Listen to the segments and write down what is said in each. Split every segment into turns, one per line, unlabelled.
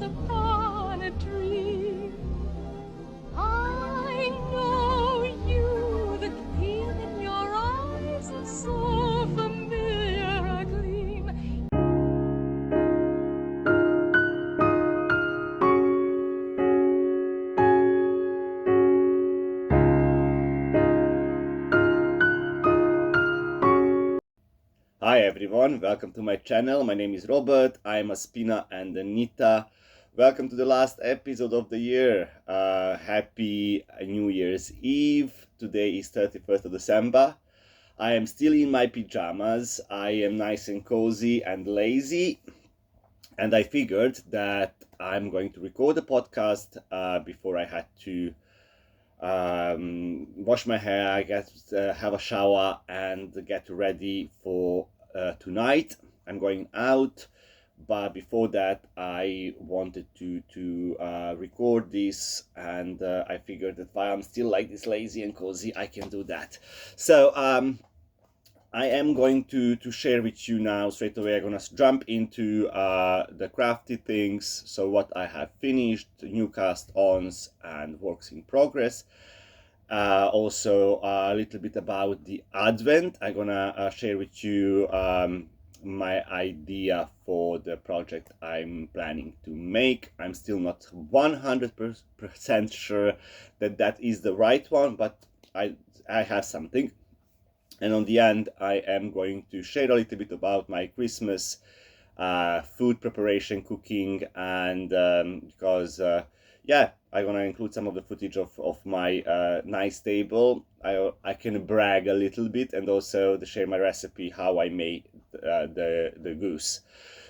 upon a dream. I know you, the gleam in your eyes is so familiar a gleam.
Hi everyone, welcome to my channel. My name is Robert, I'm Aspina and Anita. Welcome to the last episode of the year. Happy New Year's Eve. Today is 31st of December. I am still in my pajamas. I am nice and cozy and lazy. And I figured that I'm going to record a podcast before I had to wash my hair, have a shower, and get ready for tonight. I'm going out, but before that, I wanted to record this, and I figured that while I'm still like this lazy and cozy, I can do that. So I am going to share with you now straight away. I'm gonna jump into the crafty things. So what I have finished, new cast-ons and works in progress. Also a little bit about the Advent. I'm gonna share with you my idea for the project I'm planning to make. I'm still not 100% sure that that is the right one, but I have something. And on the end, I am going to share a little bit about my Christmas food preparation, cooking, and because yeah, I'm gonna include some of the footage of my nice table. I can brag a little bit and also to share my recipe how I made the goose.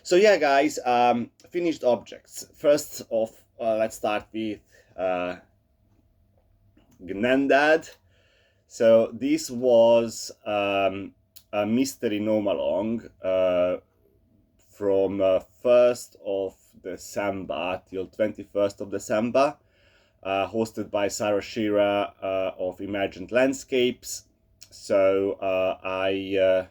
So yeah, guys, finished objects. First off, let's start with Gnandad. So this was a mystery Nomalong from 1st of December till 21st of December, hosted by Sarah Shearer of Imagined Landscapes. So I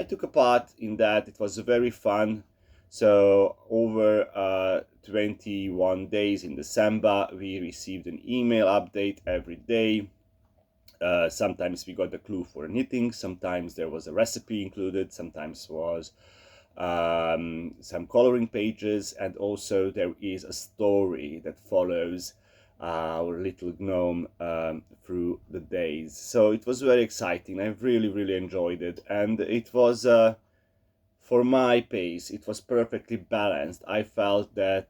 took a part in that. It was very fun. So over 21 days in December, we received an email update every day. Sometimes we got the clue for knitting, sometimes there was a recipe included, sometimes was some coloring pages, and also there is a story that follows our little gnome through the days. So it was very exciting. I really enjoyed it, and it was for my pace, it was perfectly balanced. I felt that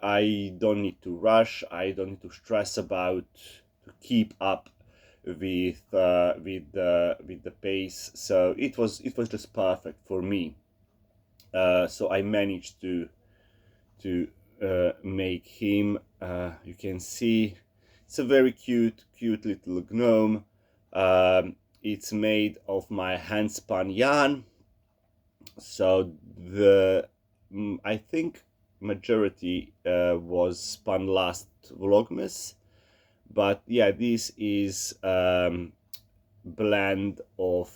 I don't need to rush, I don't need to stress about to keep up with the pace. So it was just perfect for me. So I managed to make him. You can see it's a very cute little gnome. It's made of my hand spun yarn. So the I think majority was spun last Vlogmas. But yeah, this is blend of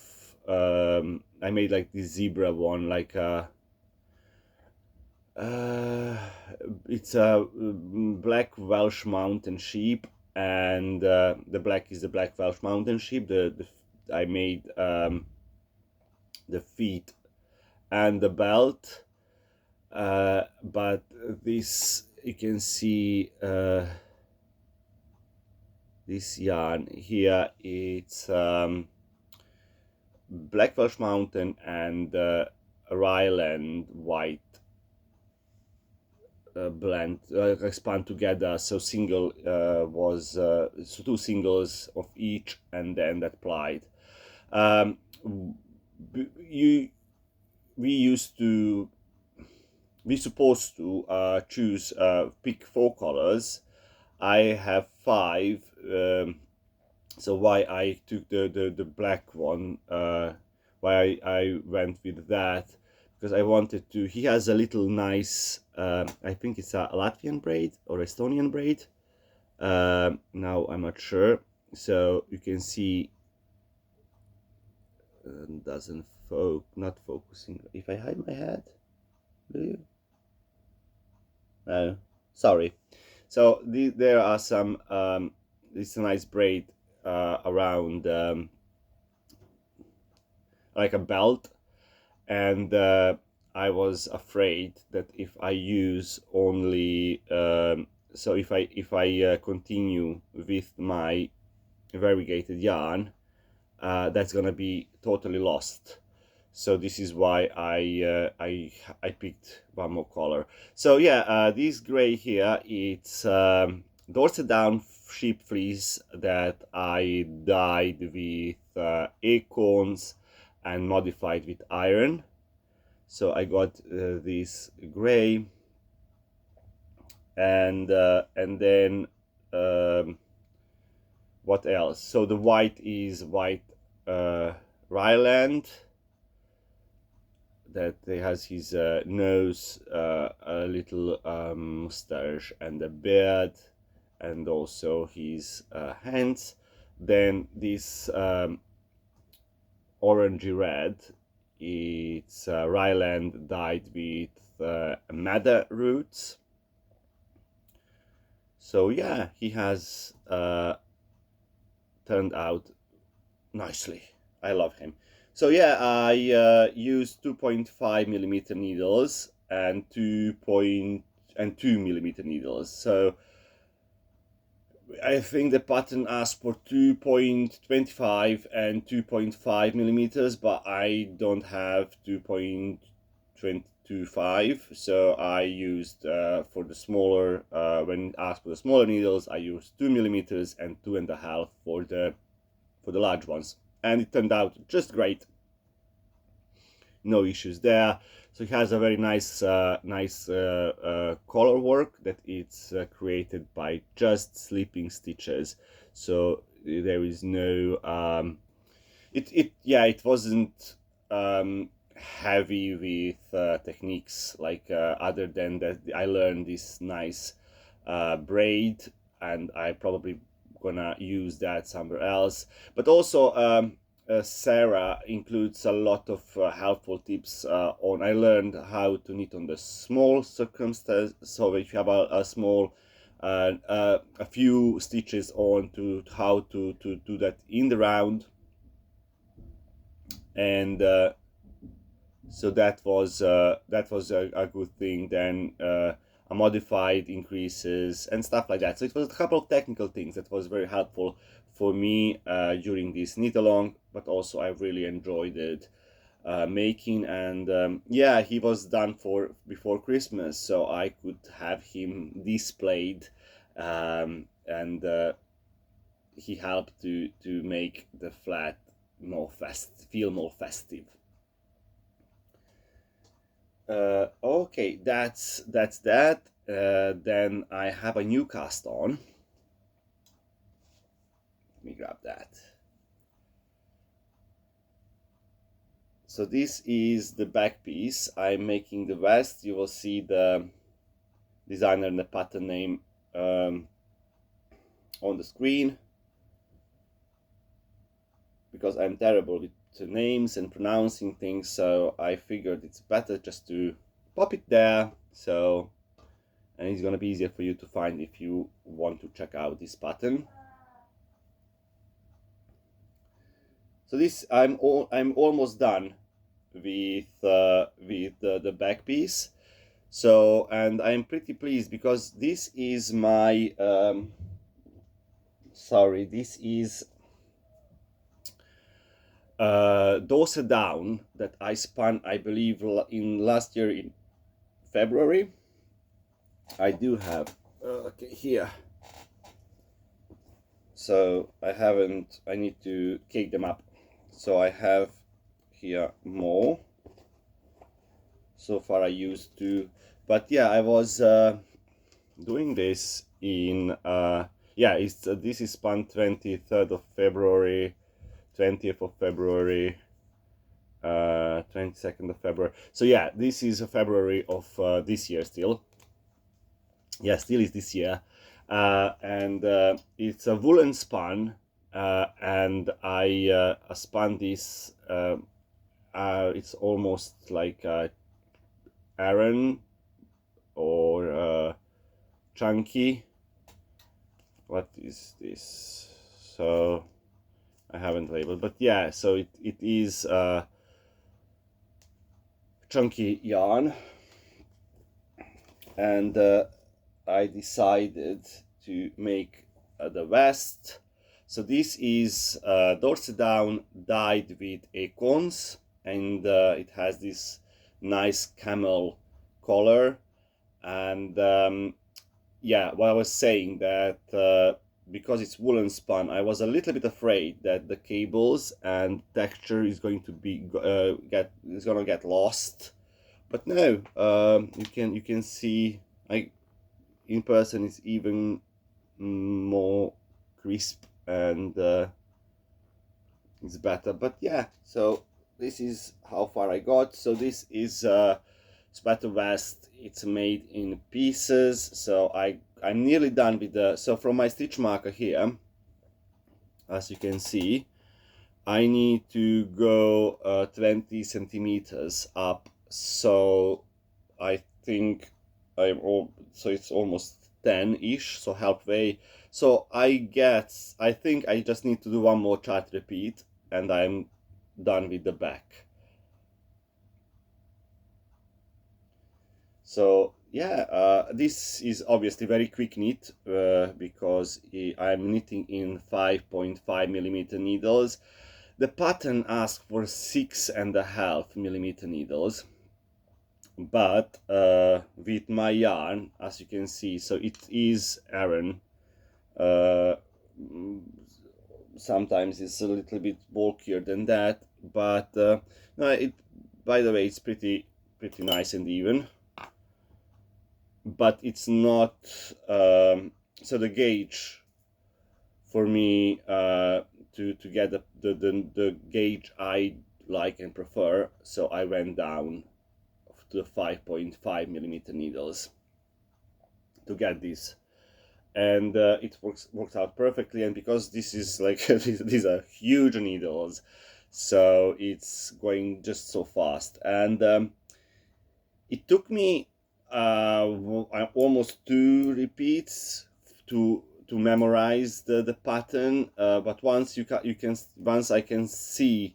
I made like this zebra one, like it's a black Welsh mountain sheep, and the black is the black Welsh mountain sheep. I made the feet and the belt, but this you can see. This yarn here, it's Black Welsh Mountain and Ryland white blend spun together. So single was so two singles of each, and then that plied. We supposed to choose pick 4 colors. I have 5. So why I took the black one, why I went with that, because I wanted to. He has a little nice. I think it's a Latvian braid or Estonian braid. Now I'm not sure. So you can see. Doesn't not focusing. If I hide my head, will you? No, sorry. So there are some. It's a nice braid around like a belt, and I was afraid that if I use only so if I continue with my variegated yarn, that's gonna be totally lost. So this is why I picked one more color. So yeah, this gray here, it's Dorset Down sheep fleece that I dyed with acorns and modified with iron. So I got this gray, and then what else? So the white is white Ryland, that he has his nose, a little mustache, and a beard, and also his hands. Then this orangey red, it's Ryland dyed with madder roots. So yeah, he has turned out nicely. I love him. So yeah, I used 2.5 millimeter needles and 2 millimeter needles. So I think the pattern asked for 2.25 and 2.5 millimeters, but I don't have 2.25, so I used for the smaller, when asked for the smaller needles, I used 2 millimeters and 2.5 for the large ones, and it turned out just great. No issues there. So it has a very nice color work that it's created by just slipping stitches. So there is no it wasn't heavy with techniques, like other than that I learned this nice braid, and I probably gonna use that somewhere else. But also Sarah includes a lot of helpful tips on. I learned how to knit on the small circumstance. So if you have a small a few stitches on, to how to do that in the round, and so that was a good thing. Then a modified increases and stuff like that. So it was a couple of technical things that was very helpful for me during this knit along, but also I really enjoyed it making. And yeah, he was done for before Christmas, so I could have him displayed, and he helped to make the flat feel more festive. Okay, that's that. Then I have a new cast on. Let me grab that. So this is the back piece. I'm making the vest. You will see the designer and the pattern name on the screen, because I'm terrible with names and pronouncing things, so I figured it's better just to pop it there. So, and it's gonna be easier for you to find if you want to check out this pattern. So this I'm almost done with the back piece. So, and I'm pretty pleased because this is my this is Dorset Down that I spun, I believe, in last year in February. I do have okay here. So I need to cake them up. So I have here more. So far I used to, but yeah, I was doing this in yeah, this is spun 23rd of February, 20th of February, 22nd of February. So yeah, this is February of this year still. Yeah, still is this year. And it's a woolen spun, and I spun this, it's almost like Aran or chunky. What is this? So I haven't labeled, but yeah, so it is chunky yarn, and I decided to make the vest. So this is Dorset down dyed with acorns, and it has this nice camel collar. And yeah, what I was saying, that because it's woolen spun, I was a little bit afraid that the cables and texture is going to be get lost, but no, you can see, in person it's even more crisp, and it's better. But yeah, so this is how far I got. So this is sweater vest. It's made in pieces, so I'm nearly done with the, so from my stitch marker here, as you can see, I need to go 20 centimeters up, so I think so it's almost 10-ish, so halfway. So I think I just need to do one more chart repeat, and I'm done with the back. So yeah, this is obviously very quick knit, because I'm knitting in 5.5 millimeter needles. The pattern asks for 6.5 millimeter needles, but with my yarn, as you can see, so it is Aran. Sometimes it's a little bit bulkier than that, but no, by the way, it's pretty nice and even. But it's not, so the gauge for me, to get the gauge I like and prefer, so I went down to 5.5 millimeter needles to get this, and it works out perfectly. And because this is like these are huge needles, so it's going just so fast, and it took me almost 2 repeats to memorize the pattern, but once once I can see,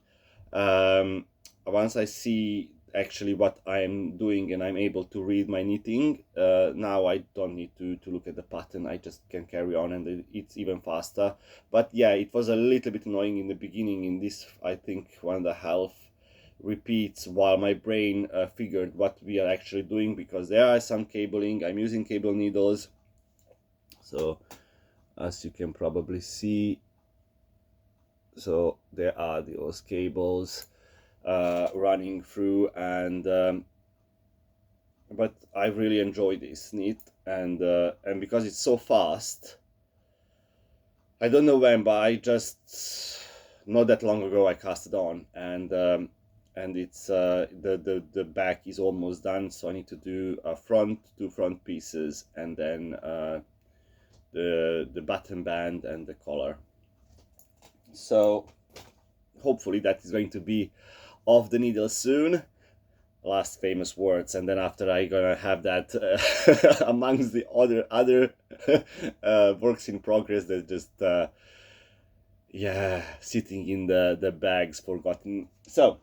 once I see actually what I'm doing and I'm able to read my knitting, now I don't need to look at the pattern. I just can carry on, and it's even faster. But yeah, it was a little bit annoying in the beginning, in this, I think, 1.5 repeats, while my brain figured what we are actually doing, because there are some cabling. I'm using cable needles, so as you can probably see, so there are those cables running through, and but I really enjoy this knit, and because it's so fast, I don't know when, but I just, not that long ago, I cast it on, and it's the back is almost done, so I need to do two front pieces, and then the button band and the collar. So hopefully that is going to be off the needle soon. Last famous words, and then after I gonna have that amongst the other works in progress that just yeah, sitting in the bags, forgotten. So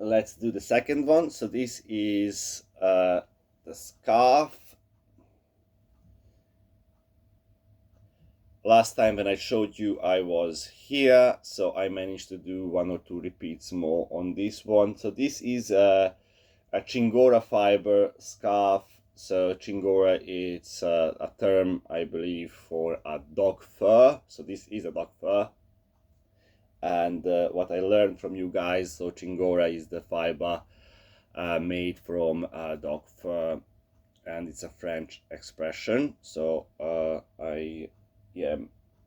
let's do the second one. So this is the scarf. Last time when I showed you, I was here, so I managed to do 1 or 2 repeats more on this one. So this is a Chingora fiber scarf. So Chingora is a term, I believe, for a dog fur. So this is a dog fur. And what I learned from you guys, so Chingora is the fiber made from dog fur, and it's a French expression. So yeah,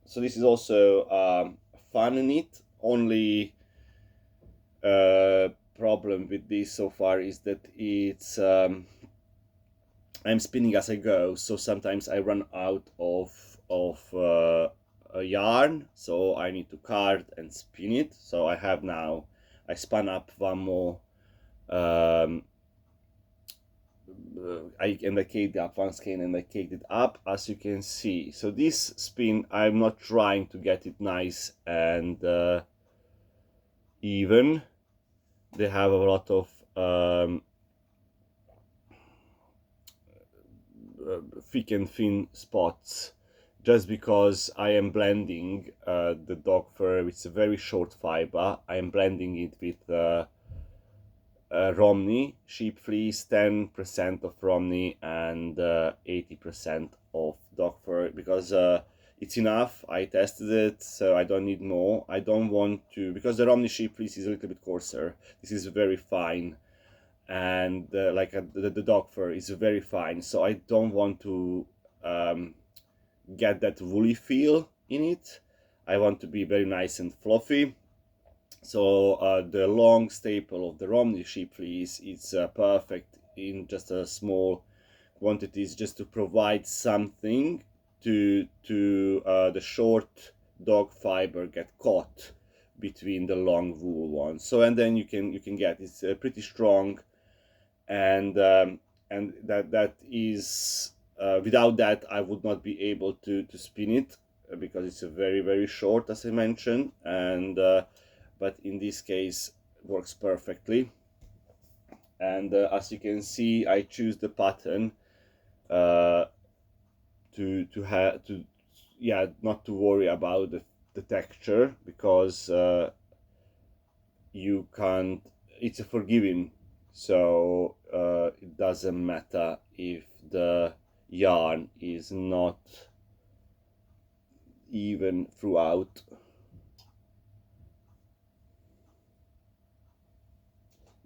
so this is also fun knit. Only problem with this so far is that it's I'm spinning as I go, so sometimes I run out of a yarn, so I need to card and spin it. So I spun up one more I caked up one skein and I caked it up, as you can see. So this spin, I'm not trying to get it nice and even. They have a lot of thick and thin spots, just because I am blending the dog fur, which is a very short fiber. I am blending it with Romney sheep fleece, 10% of Romney and 80% of dog fur, because it's enough. I tested it, so I don't need more. I don't want to, because the Romney sheep fleece is a little bit coarser. This is very fine, and the dog fur is very fine, so I don't want to get that woolly feel in it. I want to be very nice and fluffy. So the long staple of the Romney sheep fleece is perfect in just a small quantities, just to provide something to the short dog fiber get caught between the long wool ones. So and then you can get it's pretty strong, and that is without that I would not be able to spin it, because it's a very short, as I mentioned, and but in this case works perfectly. And as you can see, I choose the pattern to have to, yeah, not to worry about the texture, because you can't, it's a forgiving, so it doesn't matter if the yarn is not even throughout.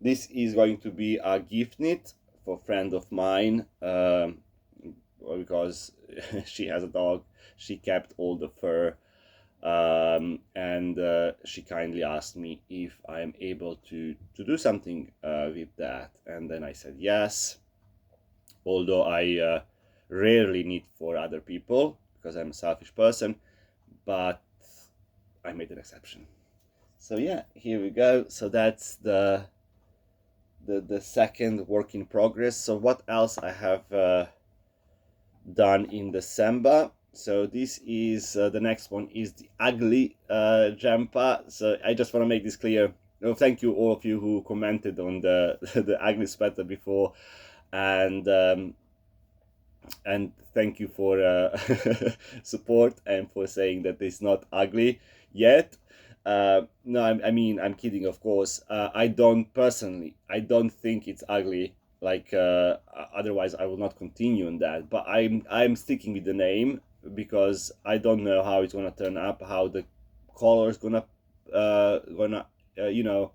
This is going to be a gift knit for a friend of mine, because she has a dog. She kept all the fur, and she kindly asked me if I am able to do something with that, and then I said yes, although I rarely knit for other people because I'm a selfish person, but I made an exception. So yeah, here we go. So that's the second work in progress. So what else I have done in December? So this is the next one is the ugly jumper. So I just want to make this clear. Oh, thank you all of you who commented on the the ugly sweater before, and thank you for support and for saying that it's not ugly yet. No, I mean, I'm kidding, of course. I don't think it's ugly. Like otherwise, I will not continue on that. But I'm sticking with the name, because I don't know how it's gonna turn up, how the colors gonna you know,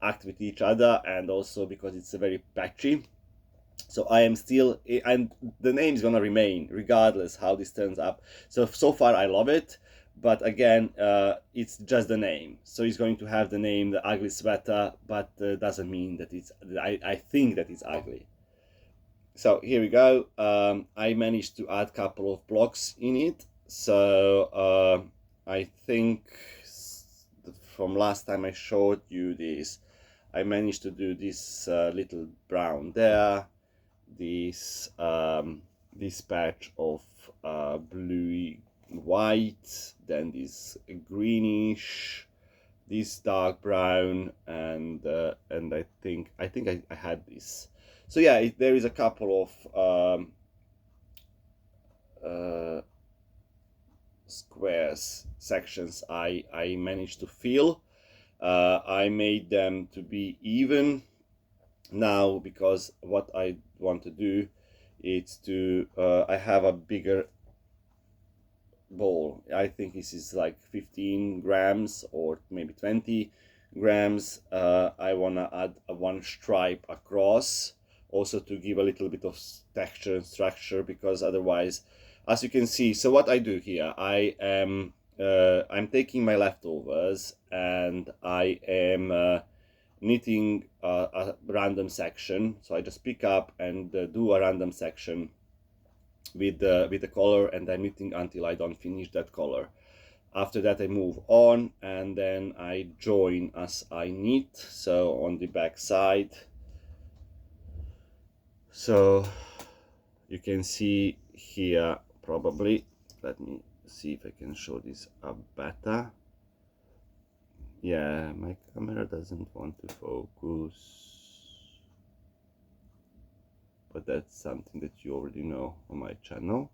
act with each other, and also because it's a very patchy. So I am still, and the name is gonna remain regardless how this turns up. So far I love it, but again, it's just the name. So it's going to have the name, the ugly sweater, but doesn't mean that it's, I think that it's ugly. So here we go. I managed to add a couple of blocks in it. So I think from last time I showed you this, I managed to do this little brown there, this this patch of bluey white, then this greenish, this dark brown, and I think I had this. So yeah, there is a couple of squares sections I managed to fill. I made them to be even now, because what I want to do is to I have a bigger ball. I think this is like 15 grams or maybe 20 grams. I want to add one stripe across, also to give a little bit of texture and structure, because otherwise, as you can see, so what I do here, I am I'm taking my leftovers and I am knitting a random section. So I just pick up and do a random section with the color, and I'm knitting until I don't finish that color. After that I move on, and then I join as I knit, so on the back side. So you can see here, probably, let me see if I can show this up better. Yeah, my camera doesn't want to focus, but that's something that you already know on my channel.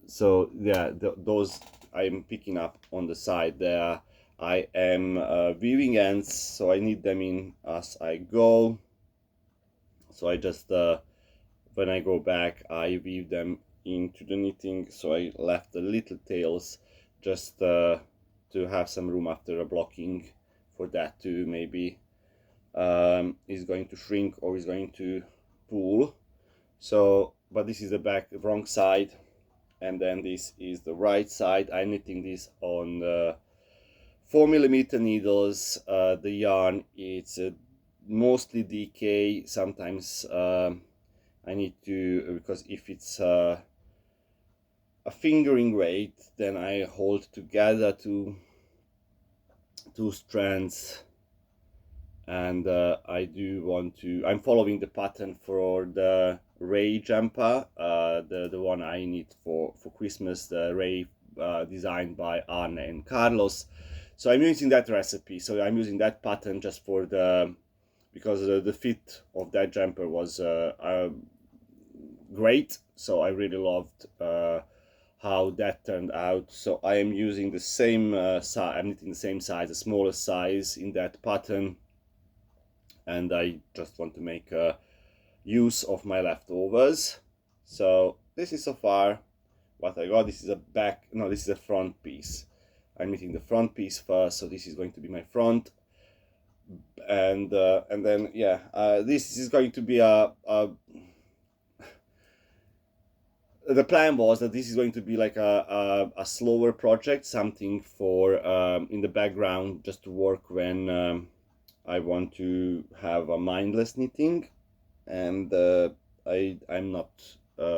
So yeah, those I'm picking up on the side there. I am weaving ends, so I need them in as I go. So I just when I go back, I weave them into the knitting. So I left the little tails just to have some room after a blocking for that to maybe is going to shrink or is going to pull. So, but this is the back wrong side, and then this is the right side. I'm knitting this on 4mm needles. The yarn, it's mostly DK. Sometimes I need to, because if it's a fingering weight, then I hold together two strands, and I do want to, I'm following the pattern for the Ray jumper, the one I knit for Christmas, the Ray designed by Arne and Carlos. So I'm using that recipe, so I'm using that pattern just for the, because the fit of that jumper was great, so I really loved how that turned out. So I am using the same size, I'm knitting the same size, the smallest size in that pattern, and I just want to make use of my leftovers. So this is so far what I got. This is a back, no, this is a front piece. I'm knitting the front piece first, so this is going to be my front, and then yeah, this is going to be the plan was that this is going to be like a slower project, something for in the background, just to work when I want to have a mindless knitting, and I'm not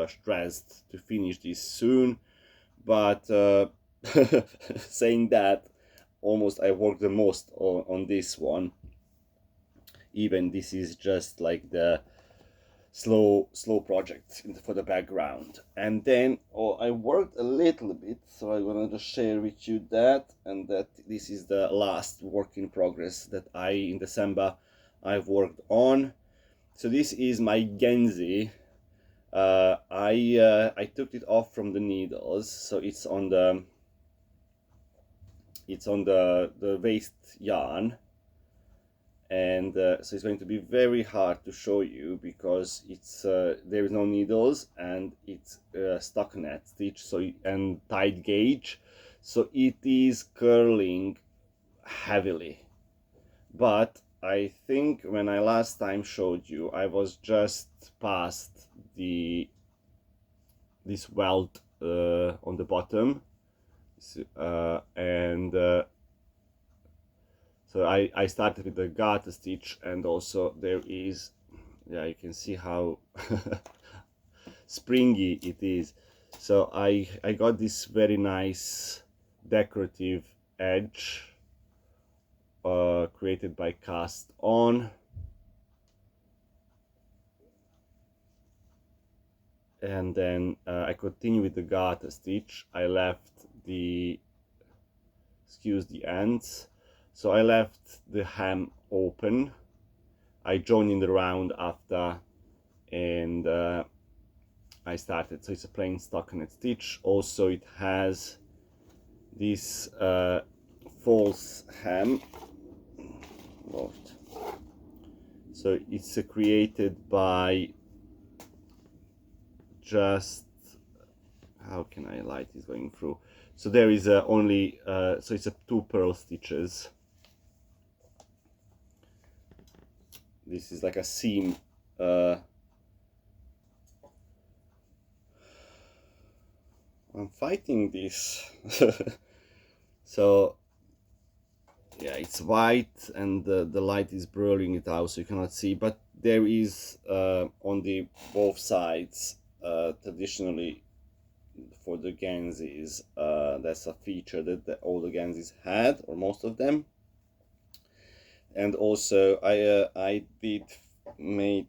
stressed to finish this soon. But saying that, almost I worked the most on this one. Even this is just like the slow project for the background. And then I worked a little bit, so I'm gonna just share with you that, and that this is the last work in progress that in December I've worked on. So this is my Genzi. I took it off from the needles, so it's on the waist yarn, and so it's going to be very hard to show you because it's there is no needles, and it's stockinette stitch, so and tight gauge, so it is curling heavily. But I think when I last time showed you, I was just past this welt on the bottom, and so I started with the garter stitch, and also there is, yeah, you can see how springy it is. So I got this very nice decorative edge created by Cast On, and then I continue with the garter stitch. I left the, excuse the ends, so I left the hem open. I joined in the round after, and I started, so it's a plain stockinette stitch. Also it has this false hem, Lord. So it's created by just, how can I light is going through, so there is only so it's 2 purl stitches. This is like a seam I'm fighting this. So yeah, it's white, and the light is blurring it out, so you cannot see, but there is on the both sides traditionally for the Ganzis, that's a feature that all the Ganzis had, or most of them. And also I did made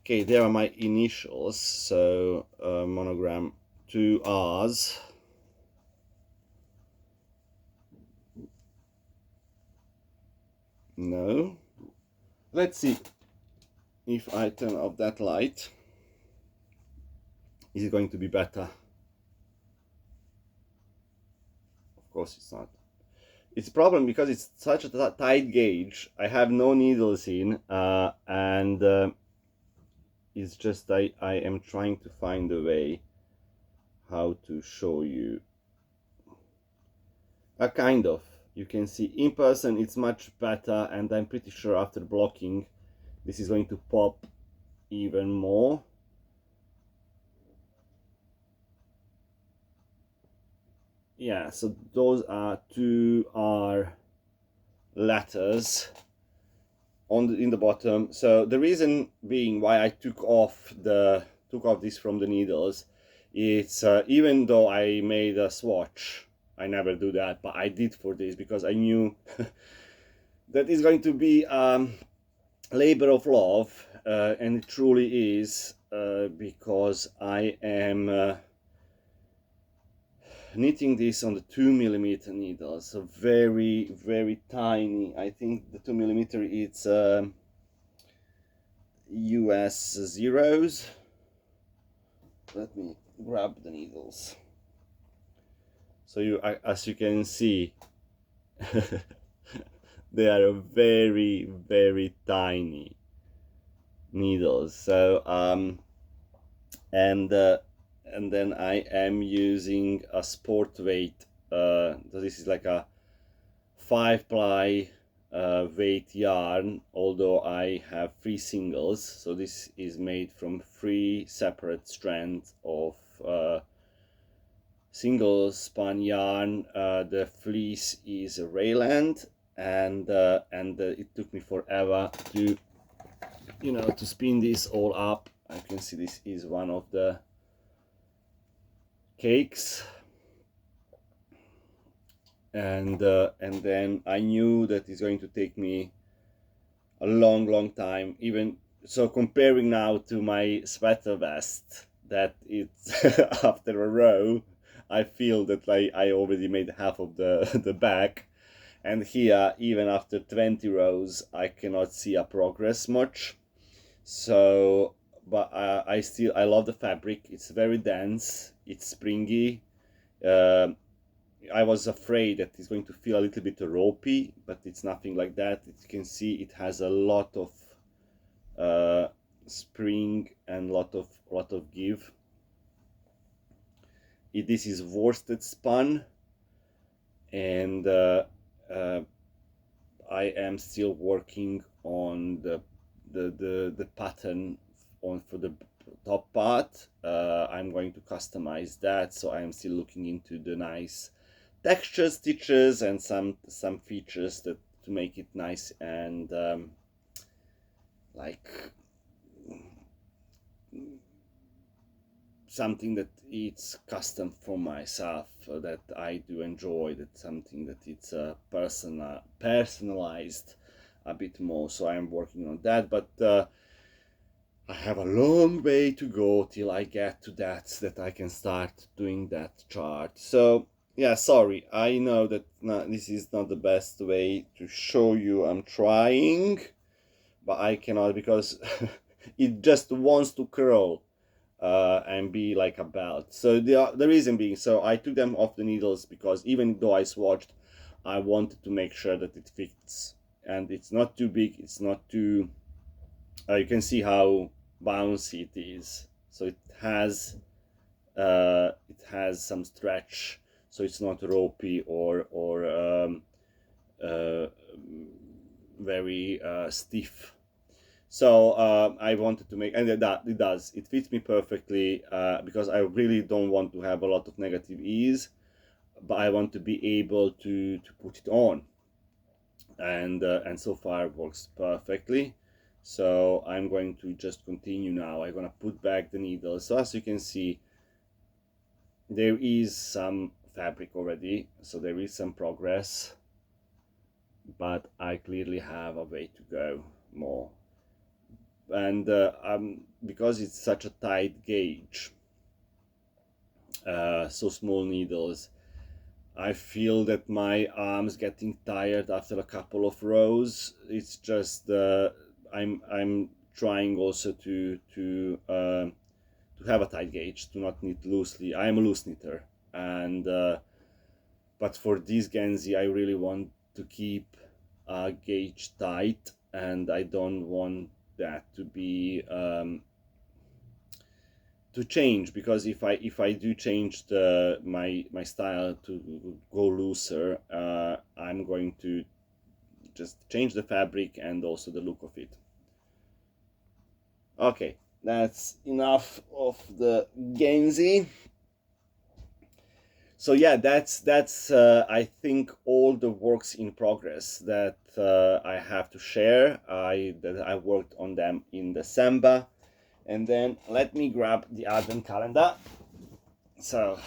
okay, there are my initials, so monogram, 2 R's. No, let's see if I turn off that light, is it going to be better? Of course it's not. It's a problem because it's such a tight gauge. I have no needles in, and it's just I am trying to find a way how to show you. Kind of. You can see in person it's much better, and I'm pretty sure after blocking this is going to pop even more. Yeah, so those are 2 R letters in the bottom. So the reason being why I took off this from the needles, it's even though I made a swatch, I never do that, but I did for this because I knew that is going to be labor of love, and it truly is, because I am knitting this on the 2mm needle, so very tiny. I think the 2mm it's US zeros. Let me grab the needles. So as you can see, they are very tiny needles. So and then I am using a sport weight. So this is like a 5-ply weight yarn, although I have 3 singles. So this is made from 3 separate strands of single spun yarn. The fleece is a Rayland, and it took me forever to to spin this all up. I can see this is one of the cakes, and then I knew that it's going to take me a long time. Even so, comparing now to my sweater vest, that it's after a row, I feel that I already made half of the back, and here even after 20 rows I cannot see a progress much. So but I love the fabric. It's very dense, it's springy. I was afraid that it's going to feel a little bit ropey, but it's nothing like that. You can see it has a lot of spring and lot of give. This is worsted spun, and I am still working on the pattern for the top part. I'm going to customize that, so I am still looking into the nice texture stitches and some features that to make it nice and like something that it's custom for myself, that I do enjoy, that something that it's personalized a bit more. So I'm working on that, but I have a long way to go till I get to that I can start doing that chart. So yeah, sorry, I know that this is not the best way to show you. I'm trying, but I cannot because it just wants to curl and be like a belt. So the reason being, so I took them off the needles because even though I swatched, I wanted to make sure that it fits, and it's not too big, it's not too you can see how bouncy it is. So it has some stretch, so it's not ropey or very stiff. So I wanted to make, and it does, it fits me perfectly, because I really don't want to have a lot of negative ease, but I want to be able to put it on, and so far it works perfectly. So I'm going to just continue now. I'm gonna put back the needle. So as you can see, there is some fabric already, so there is some progress. but I clearly have a way to go more. And because it's such a tight gauge, so small needles, I feel that my arms getting tired after a couple of rows. It's just I'm trying also to have a tight gauge, to not knit loosely. I am a loose knitter, and but for this Genzi, I really want to keep a gauge tight, and I don't want that to be to change, because if I do change my style to go looser, I'm going to just change the fabric and also the look of it. Okay, that's enough of the Genzi. So yeah, that's I think all the works in progress that I have to share. I worked on them in December, and then let me grab the advent calendar. So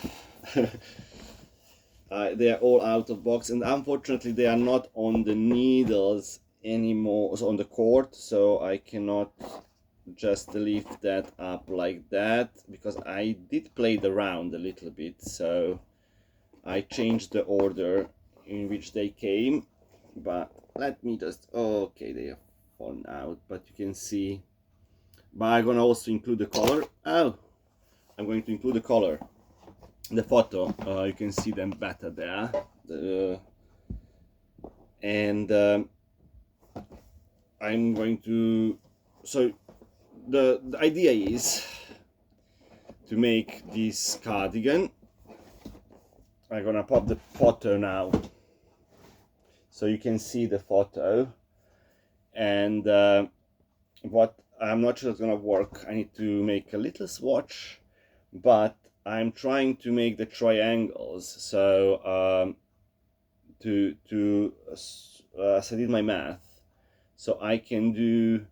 they are all out of box, and unfortunately they are not on the needles anymore, so on the cord, so I cannot just lift that up like that, because I did play around a little bit, so I changed the order in which they came. But let me just, okay, they have fallen out, but you can see. But I'm gonna also include the color. Oh, I'm going to include the color, the photo. You can see them better there. And I'm going to, so the idea is to make this cardigan. I'm gonna pop the photo now, so you can see the photo. And what I'm not sure it's gonna work. I need to make a little swatch, but I'm trying to make the triangles. So so I did my math, so I can do,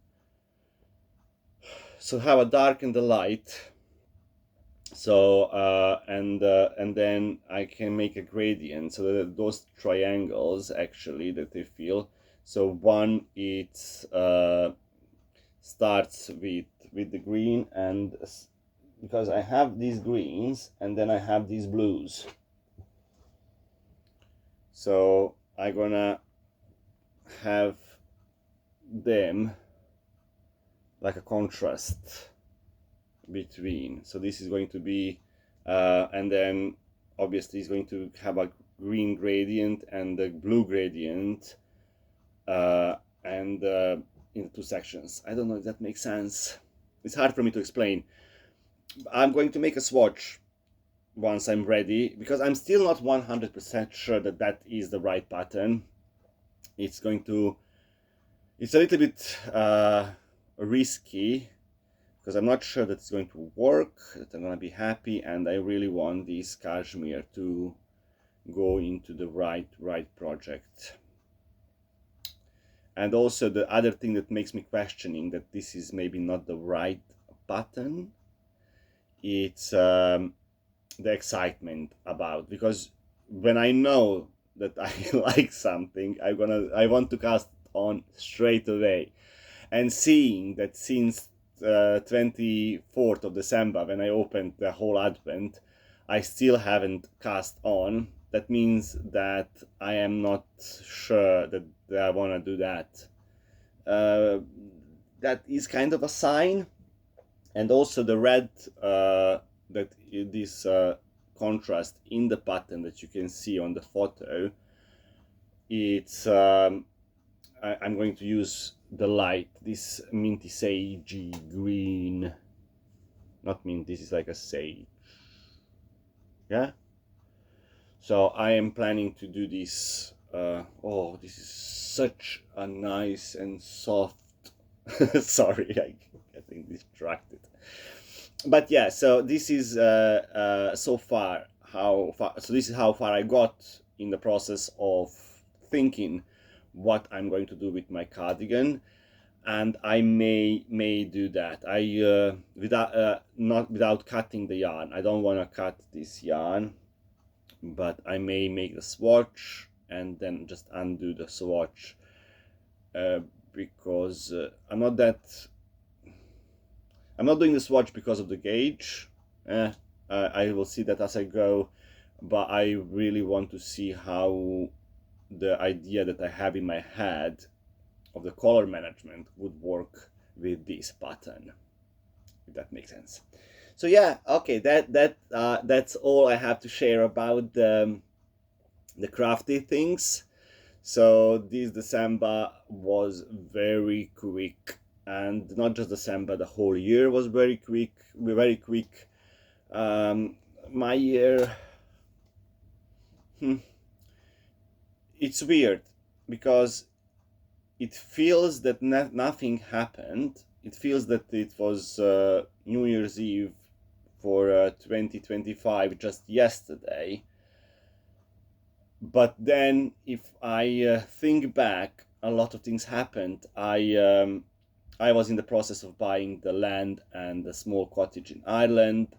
so have a dark and a light. So and then I can make a gradient, so that those triangles actually that they feel. So one, it's starts with the green, and because I have these greens and then I have these blues, so I'm gonna have them like a contrast between. So this is going to be and then obviously it's going to have a green gradient and the blue gradient, and in two sections. I don't know if that makes sense. It's hard for me to explain. I'm going to make a swatch once I'm ready, because I'm still not 100% sure that that is the right pattern. It's a little bit risky, because I'm not sure that it's going to work, that I'm going to be happy, and I really want this cashmere to go into the right project. And also the other thing that makes me questioning that this is maybe not the right pattern, it's the excitement about, because when I know that I like something, I want to cast on straight away. And seeing that since 24th of December, when I opened the whole advent, I still haven't cast on, that means that I am not sure that I want to do that. That is kind of a sign. And also the red, that this contrast in the pattern that you can see on the photo, it's I'm going to use the light, this minty sagey green, not mint, this is like a sage, yeah. So I am planning to do this. Oh, this is such a nice and soft sorry, I'm getting distracted. But yeah, so this is so far so this is how far I got in the process of thinking what I'm going to do with my cardigan. And I may do that. I not without cutting the yarn. I don't want to cut this yarn, but I may make the swatch and then just undo the swatch, because I'm not doing the swatch because of the gauge. I will see that as I go, but I really want to see how the idea that I have in my head of the color management would work with this pattern, if that makes sense. So yeah, okay, that's all I have to share about the crafty things. So this December was very quick, and not just December, the whole year was very quick, very quick. My year, it's weird because it feels that nothing happened. It feels that it was New Year's Eve for 2025 just yesterday. But then, if I think back, a lot of things happened. I was in the process of buying the land and a small cottage in Ireland,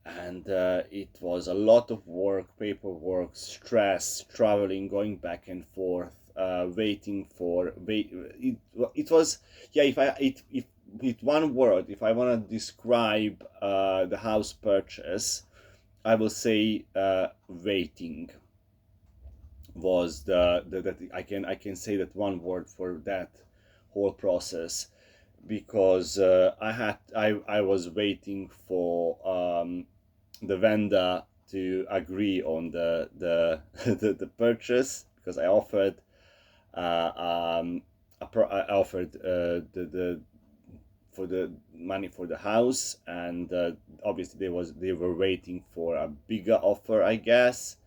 and it was a lot of work, paperwork, stress, traveling, going back and forth, waiting for it was, yeah, if with one word, if I want to describe the house purchase, I will say waiting was the that I can say that one word for that whole process, because I was waiting for the vendor to agree on the purchase, because I offered I offered the for the money for the house, and obviously they were waiting for a bigger offer, I guess.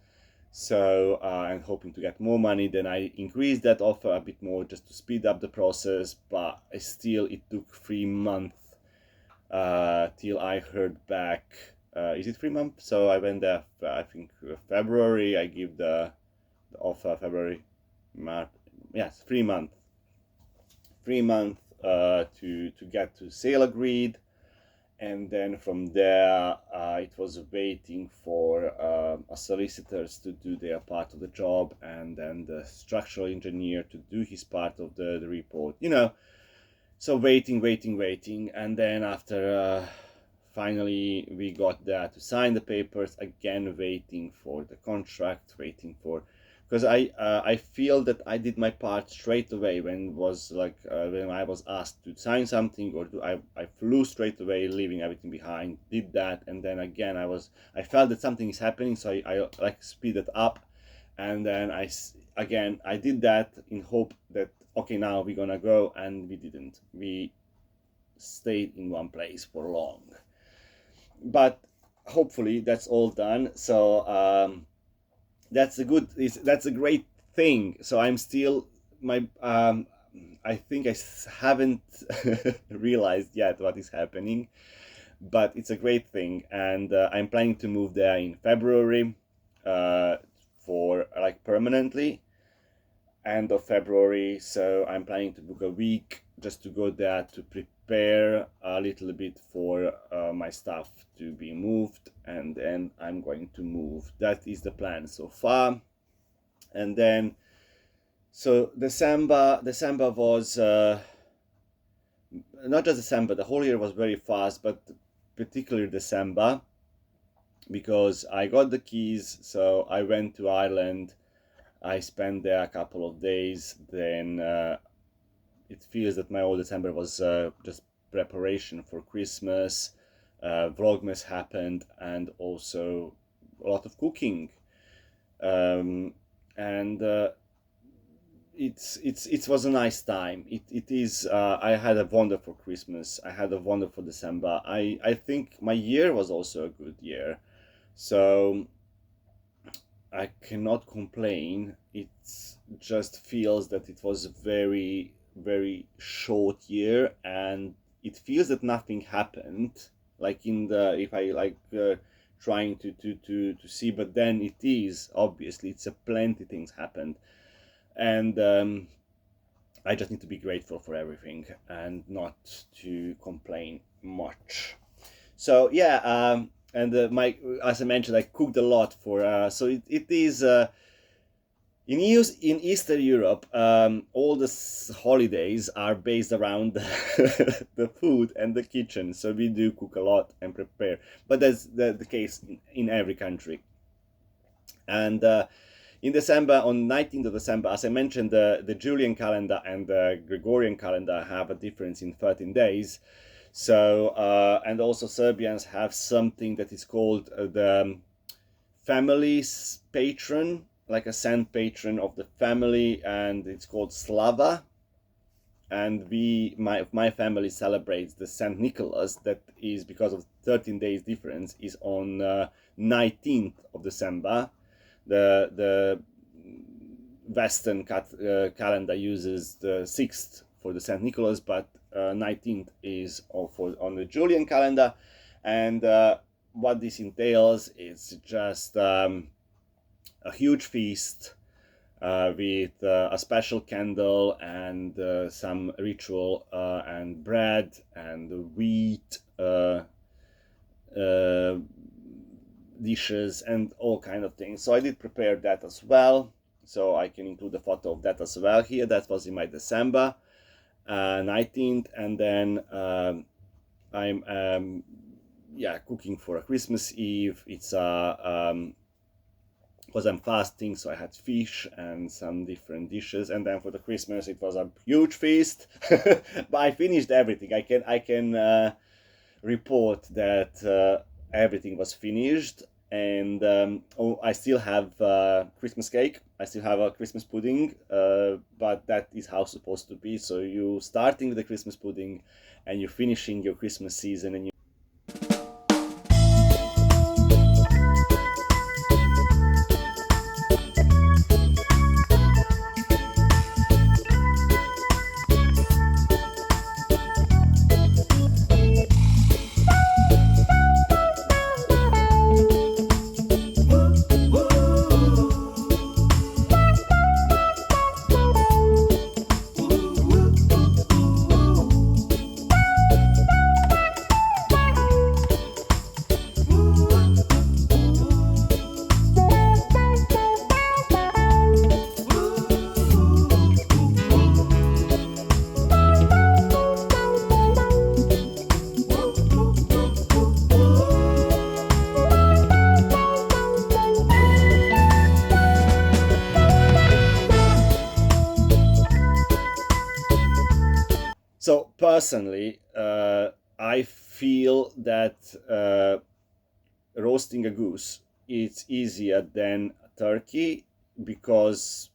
So I'm hoping to get more money. Then I increased that offer a bit more just to speed up the process, but still it took 3 months till I heard back. Is it 3 months? So I went there, I think February. I give the offer February, March. Yes, 3 months. 3 months to get to sale agreed, and then from there it was waiting for a solicitors to do their part of the job, and then the structural engineer to do his part of the report, so waiting, and then after finally we got there to sign the papers, again waiting for the contract, waiting for, because I feel that I did my part straight away when I was asked to sign something, or I flew straight away, leaving everything behind, did that, and then again I felt that something is happening, so I like speed it up, and then I did that in hope that okay, now we're gonna go, and we didn't. We stayed in one place for long, but hopefully that's all done. So that's a great thing. So I'm still my I think I haven't realized yet what is happening, but it's a great thing, and I'm planning to move there in February, for like permanently, end of February. So I'm planning to book a week just to go there to prepare a little bit for my stuff to be moved, and then I'm going to move. That is the plan so far. And then so December was not just December, the whole year was very fast, but particularly December, because I got the keys, so I went to Ireland. I spent there a couple of days. Then it feels that my whole December was just preparation for Christmas. Vlogmas happened, and also a lot of cooking. And it was a nice time. It is. I had a wonderful Christmas. I had a wonderful December. I think my year was also a good year. So I cannot complain. It just feels that it was a very, very short year, and it feels that nothing happened. Like if I trying to see, but then it is obviously it's a plenty things happened, and I just need to be grateful for everything and not to complain much. So yeah, and as I mentioned, I cooked a lot for so it is In Eastern Europe, all the holidays are based around the food and the kitchen. So we do cook a lot and prepare. But that's the case in every country. And in December, on 19th of December, as I mentioned, the Julian calendar and the Gregorian calendar have a difference in 13 days. So, and also Serbians have something that is called the family's patron, like a saint patron of the family, and it's called Slava. And my family celebrates the Saint Nicholas, that is, because of 13 days difference, is on 19th of December. The Western calendar uses the 6th for the Saint Nicholas, but 19th is on the Julian calendar. And what this entails is just a huge feast with a special candle and some ritual and bread and wheat dishes and all kind of things. So I did prepare that as well, so I can include a photo of that as well here. That was in my December 19th. And then I'm cooking for a Christmas Eve. It's because I'm fasting, so I had fish and some different dishes. And then for the Christmas it was a huge feast. But I finished everything. I can report that everything was finished. And I still have Christmas cake, I still have a Christmas pudding, but that is how it's supposed to be. So you starting with the Christmas pudding and you're finishing your Christmas season. And so personally, I feel that roasting a goose is easier than a turkey, because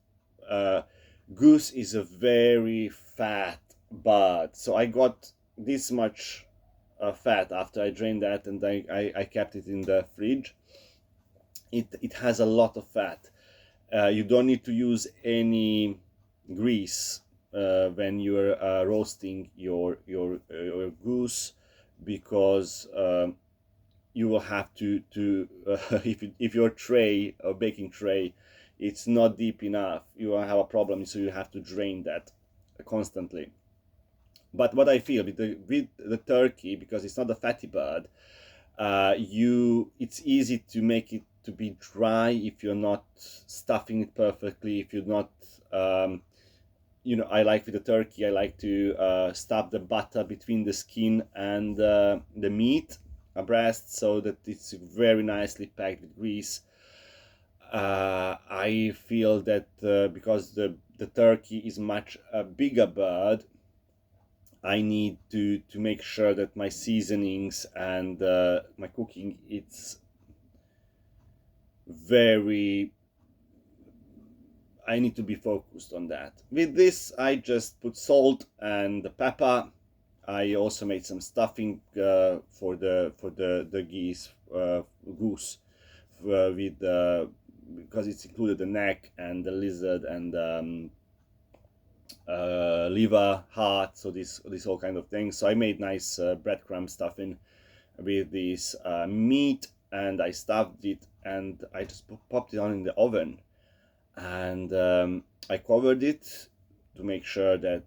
goose is a very fat bird. So I got this much fat after I drained that, and I kept it in the fridge. It has a lot of fat. You don't need to use any grease when you're roasting your goose, because you will have to if your tray or baking tray it's not deep enough, you will have a problem. So you have to drain that constantly. But what I feel with the turkey, because it's not a fatty bird, it's easy to make it to be dry if you're not stuffing it perfectly, if you're not I like with the turkey, I like to stuff the butter between the skin and the meat, a breast, so that it's very nicely packed with grease. I feel that because the turkey is much a bigger bird, I need to make sure that my seasonings and my cooking, it's very, I need to be focused on that. With this, I just put salt and the pepper. I also made some stuffing for the goose with because it's included the neck and the lizard and liver, heart. So this all kind of things. So I made nice breadcrumb stuffing with this meat, and I stuffed it, and I just popped it on in the oven. And I covered it to make sure that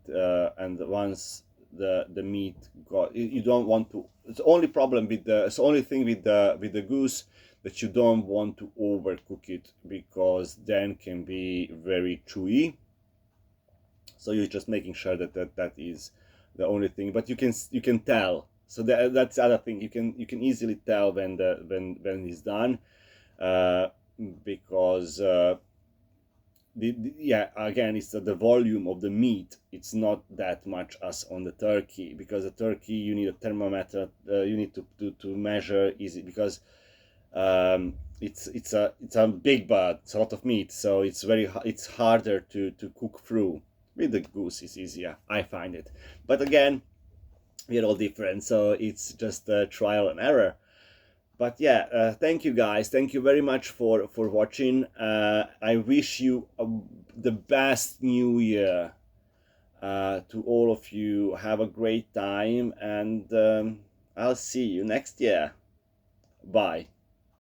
and once the meat got, you don't want to, it's the only problem with the, it's the only thing with the goose, but you don't want to overcook it, because then can be very chewy. So you're just making sure that is the only thing. But you can tell. So that's the other thing. You can easily tell when it's done, because yeah, again, it's the volume of the meat. It's not that much as on the turkey, because the turkey you need a thermometer. You need to measure easy, because it's a big bird. It's a lot of meat, so it's harder to cook through. With the goose is easier, I find it. But again, we're all different, so it's just trial and error. But yeah, thank you guys, thank you very much for watching. I wish you the best new year to all of you. Have a great time, and I'll see you next year. Bye.